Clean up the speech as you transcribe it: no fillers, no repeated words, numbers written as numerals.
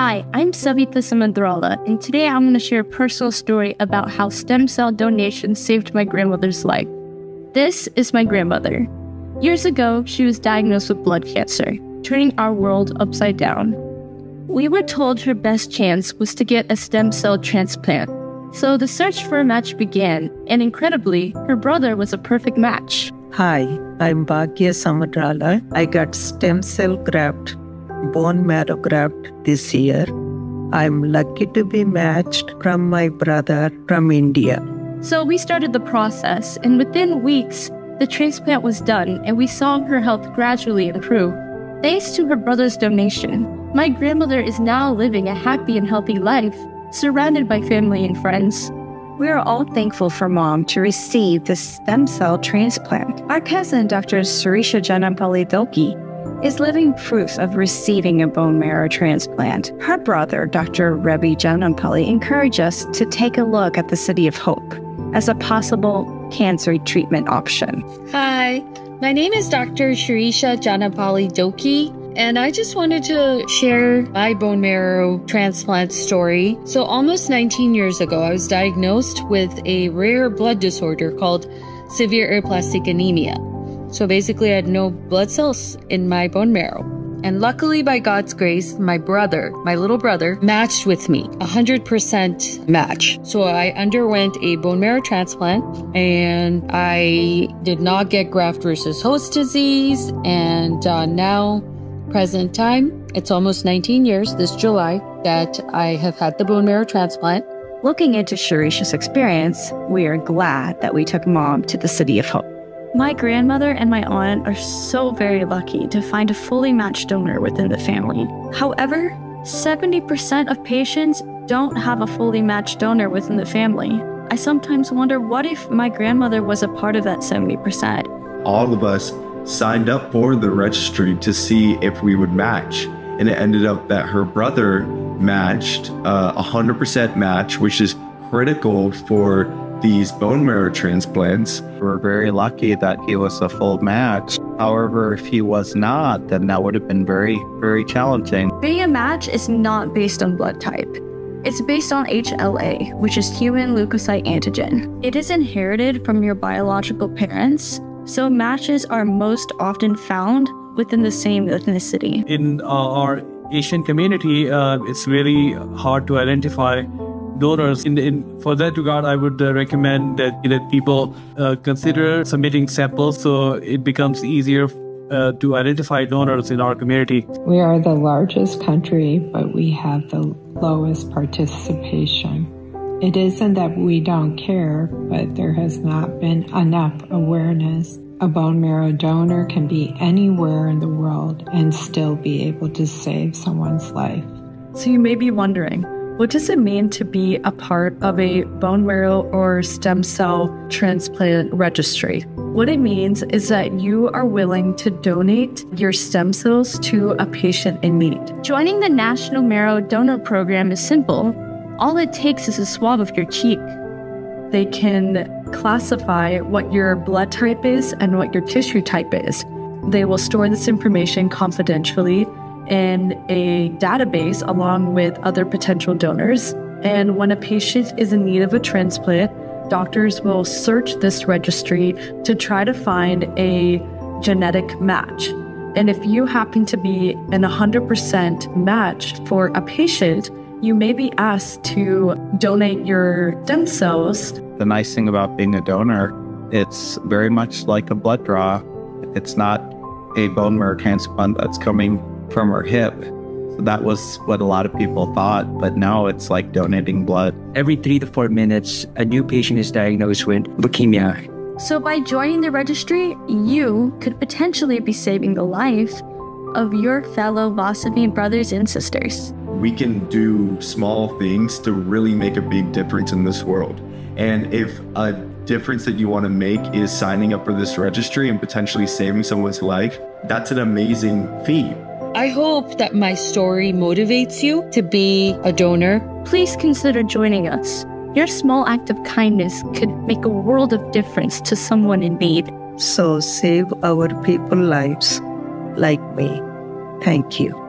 Hi, I'm Savita Samandrala, and today I'm going to share a personal story about how stem cell donation saved my grandmother's life. This is my grandmother. Years ago, she was diagnosed with blood cancer, turning our world upside down. We were told her best chance was to get a stem cell transplant. So the search for a match began, and incredibly, her brother was a perfect match. Hi, I'm Bhagya Samandrala. I got stem cell graft, bone marrow graft this year. I'm lucky to be matched from my brother from India. So we started the process, and within weeks, the transplant was done, and we saw her health gradually improve. Thanks to her brother's donation, my grandmother is now living a happy and healthy life, surrounded by family and friends. We are all thankful for Mom to receive the stem cell transplant. Our cousin, Dr. Surisha Janampally Dilkey, is living proof of receiving a bone marrow transplant. Her brother, Dr. Rebi Janampally, encouraged us to take a look at the City of Hope as a possible cancer treatment option. Hi, my name is Dr. Surisha Janampally Dilkey, and I just wanted to share my bone marrow transplant story. So almost 19 years ago, I was diagnosed with a rare blood disorder called severe aplastic anemia. So basically, I had no blood cells in my bone marrow. And luckily, by God's grace, my little brother, matched with me, 100% match. So I underwent a bone marrow transplant, and I did not get graft versus host disease. And now, present time, it's almost 19 years this July that I have had the bone marrow transplant. Looking into Surisha's experience, we are glad that we took Mom to the City of Hope. My grandmother and my aunt are so very lucky to find a fully matched donor within the family. However, 70% of patients don't have a fully matched donor within the family. I sometimes wonder, what if my grandmother was a part of that 70%? All of us signed up for the registry to see if we would match. And it ended up that her brother matched 100% match, which is critical for these bone marrow transplants. We're very lucky that he was a full match. However, if he was not, then that would have been very, very challenging. Being a match is not based on blood type. It's based on HLA, which is human leukocyte antigen. It is inherited from your biological parents, so matches are most often found within the same ethnicity. In our Asian community, it's really hard to identify donors. For that regard, I would recommend that people consider submitting samples so it becomes easier to identify donors in our community. We are the largest country, but we have the lowest participation. It isn't that we don't care, but there has not been enough awareness. A bone marrow donor can be anywhere in the world and still be able to save someone's life. So you may be wondering, what does it mean to be a part of a bone marrow or stem cell transplant registry? What it means is that you are willing to donate your stem cells to a patient in need. Joining the National Marrow Donor Program is simple. All it takes is a swab of your cheek. They can classify what your blood type is and what your tissue type is. They will store this information confidentially in a database along with other potential donors. And when a patient is in need of a transplant, doctors will search this registry to try to find a genetic match. And if you happen to be an 100% match for a patient, you may be asked to donate your stem cells. The nice thing about being a donor, it's very much like a blood draw. It's not a bone marrow transplant that's coming from her hip. So that was what a lot of people thought, but now it's like donating blood. Every 3 to 4 minutes, a new patient is diagnosed with leukemia. So by joining the registry, you could potentially be saving the life of your fellow Vasavine brothers and sisters. We can do small things to really make a big difference in this world. And if a difference that you want to make is signing up for this registry and potentially saving someone's life, that's an amazing feat. I hope that my story motivates you to be a donor. Please consider joining us. Your small act of kindness could make a world of difference to someone in need. So save our people's lives like me. Thank you.